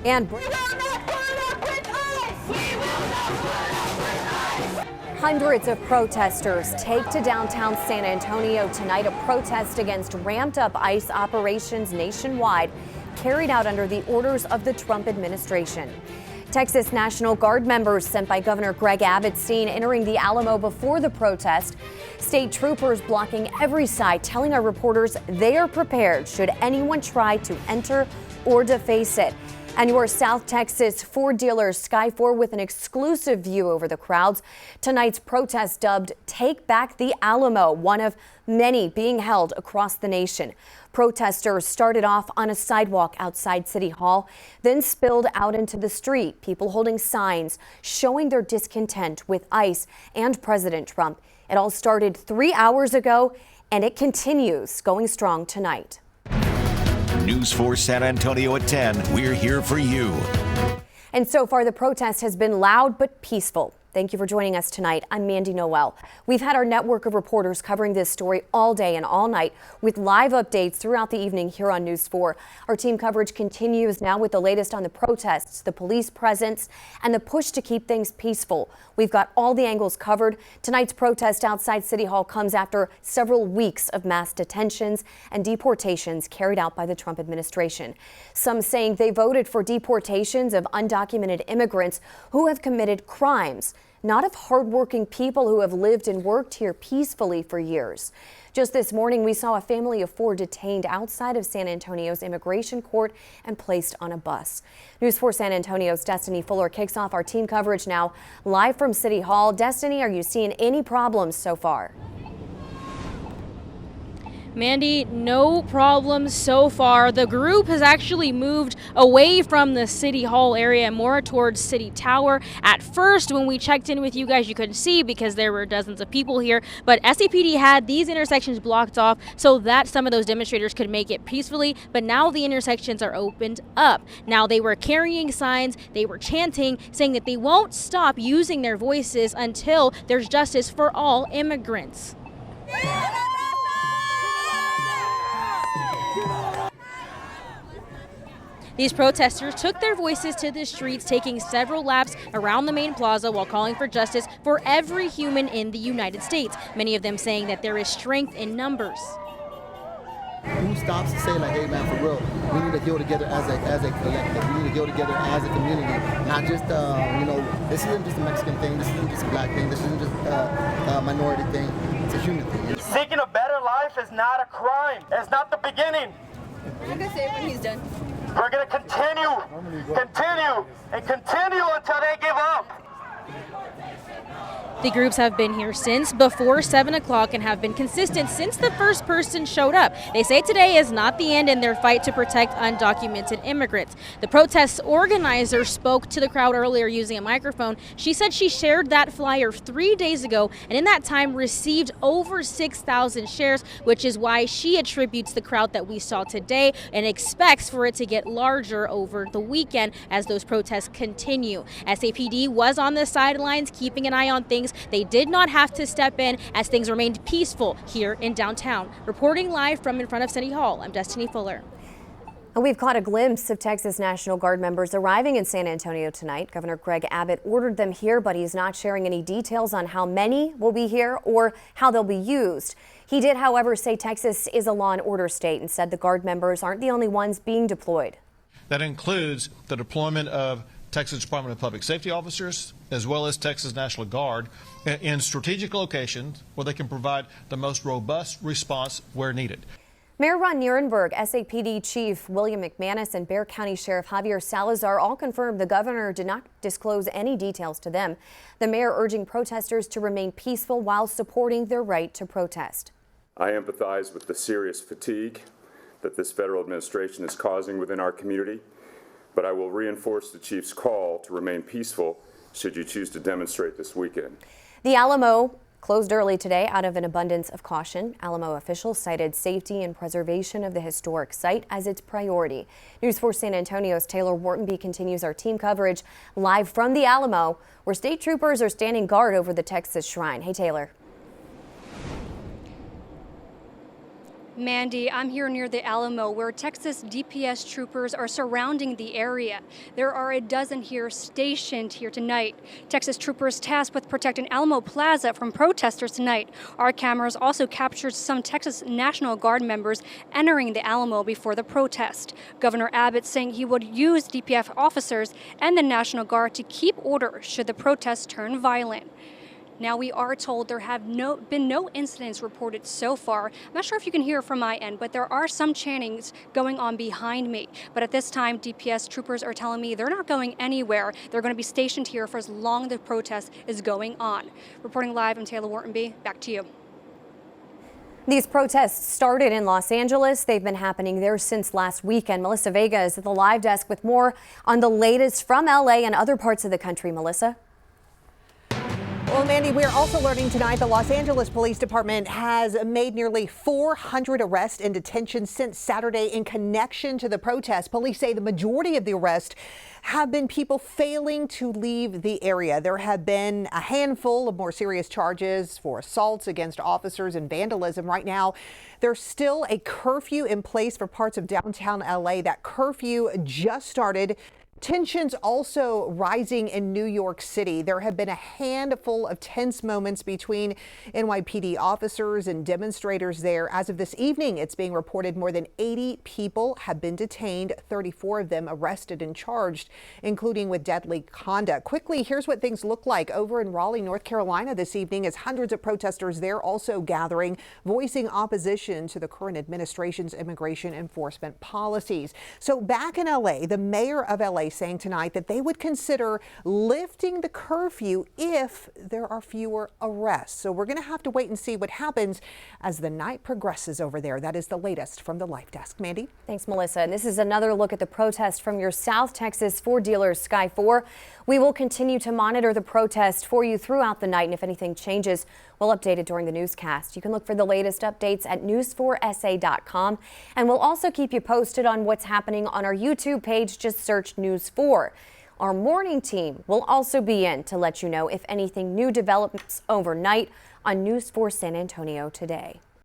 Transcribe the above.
And hundreds of protesters take to downtown San Antonio tonight, a protest against ramped up ICE operations nationwide carried out under the orders of the Trump administration. Texas National Guard members sent by Governor Greg Abbott seen entering the Alamo before the protest. State troopers blocking every side, telling our reporters they are prepared should anyone try to enter or deface it. And your South Texas Ford dealers Sky 4 with an exclusive view over the crowds. Tonight's protest dubbed Take Back the Alamo, one of many being held across the nation. Protesters started off on a sidewalk outside City Hall, then spilled out into the street, people holding signs showing their discontent with ICE and President Trump. It all started 3 hours ago, and it continues going strong tonight. News 4 San Antonio at 10. We're here for you. And so far, the protest has been loud but peaceful. Thank you for joining us tonight. I'm Mandy Noel. We've had our network of reporters covering this story all day and all night with live updates throughout the evening here on News 4. Our team coverage continues now with the latest on the protests, the police presence, and the push to keep things peaceful. We've got all the angles covered. Tonight's protest outside City Hall comes after several weeks of mass detentions and deportations carried out by the Trump administration. Some saying they voted for deportations of undocumented immigrants who have committed crimes, not of hardworking people who have lived and worked here peacefully for years. Just this morning, we saw a family of 4 detained outside of San Antonio's immigration court and placed on a bus. News 4 San Antonio's Destiny Fuller kicks off our team coverage now live from City Hall. Destiny, are you seeing any problems so far? Mandy, no problems so far. The group has actually moved away from the City Hall area, more towards City Tower. At first, when we checked in with you guys, you couldn't see because there were dozens of people here, but SAPD had these intersections blocked off so that some of those demonstrators could make it peacefully, but now the intersections are opened up. Now, they were carrying signs, they were chanting, saying that they won't stop using their voices until there's justice for all immigrants. These protesters took their voices to the streets, taking several laps around the main plaza while calling for justice for every human in the United States, many of them saying that there is strength in numbers. Who stops to say, like, hey man, for real, we need to go together as a collective. We need to go together as a community, not just, this isn't just a Mexican thing, this isn't just a black thing, this isn't just a minority thing, it's a human thing. Seeking a better life is not a crime. It's not the beginning. I'm not gonna say it when he's done. We're gonna continue until they give up. The groups have been here since before 7 o'clock and have been consistent since the first person showed up. They say today is not the end in their fight to protect undocumented immigrants. The protest organizer spoke to the crowd earlier using a microphone. She said she shared that flyer 3 days ago and in that time received over 6,000 shares, which is why she attributes the crowd that we saw today and expects for it to get larger over the weekend as those protests continue. SAPD was on the sidelines keeping an eye on things. They did not have to step in as things remained peaceful here in downtown. Reporting live from in front of City Hall, I'm Destiny Fuller. And we've caught a glimpse of Texas National Guard members arriving in San Antonio tonight. Governor Greg Abbott ordered them here, but he's not sharing any details on how many will be here or how they'll be used. He did, however, say Texas is a law and order state and said the Guard members aren't the only ones being deployed. That includes the deployment of Texas Department of Public Safety officers, as well as Texas National Guard, in strategic locations where they can provide the most robust response where needed. Mayor Ron Nirenberg, SAPD Chief William McManus, and Bexar County Sheriff Javier Salazar all confirmed the governor did not disclose any details to them. The mayor urging protesters to remain peaceful while supporting their right to protest. I empathize with the serious fatigue that this federal administration is causing within our community, but I will reinforce the chief's call to remain peaceful should you choose to demonstrate this weekend. The Alamo closed early today out of an abundance of caution. Alamo officials cited safety and preservation of the historic site as its priority. News 4 San Antonio's Taylor Whartonby continues our team coverage live from the Alamo, where state troopers are standing guard over the Texas Shrine. Hey, Taylor. Mandy, I'm here near the Alamo where Texas DPS troopers are surrounding the area. There are a dozen here stationed here tonight. Texas troopers tasked with protecting Alamo Plaza from protesters tonight. Our cameras also captured some Texas National Guard members entering the Alamo before the protest. Governor Abbott saying he would use DPS officers and the National Guard to keep order should the protests turn violent. Now, we are told there have been no incidents reported so far. I'm not sure if you can hear from my end, but there are some chantings going on behind me. But at this time, DPS troopers are telling me they're not going anywhere. They're going to be stationed here for as long as the protest is going on. Reporting live, I'm Taylor Whartonby. Back to you. These protests started in Los Angeles. They've been happening there since last weekend. Melissa Vega is at the live desk with more on the latest from LA and other parts of the country. Melissa? Well, Mandy, we're also learning tonight the Los Angeles Police Department has made nearly 400 arrests and detentions since Saturday in connection to the protest. Police say the majority of the arrests have been people failing to leave the area. There have been a handful of more serious charges for assaults against officers and vandalism. Right now, there's still a curfew in place for parts of downtown LA. That curfew just started. Tensions also rising in New York City. There have been a handful of tense moments between NYPD officers and demonstrators there. As of this evening, it's being reported more than 80 people have been detained, 34 of them arrested and charged, including with deadly conduct. Quickly, here's what things look like over in Raleigh, North Carolina this evening as hundreds of protesters there also gathering, voicing opposition to the current administration's immigration enforcement policies. So back in LA, the mayor of LA saying tonight that they would consider lifting the curfew if there are fewer arrests. So we're going to have to wait and see what happens as the night progresses over there. That is the latest from the Life Desk. Mandy? Thanks, Melissa. And this is another look at the protest from your South Texas Ford dealers, Sky 4. We will continue to monitor the protest for you throughout the night, and if anything changes, we'll update it during the newscast. You can look for the latest updates at news4sa.com, and we'll also keep you posted on what's happening on our YouTube page. Just search News 4. Our morning team will also be in to let you know if anything new develops overnight on News 4 San Antonio today.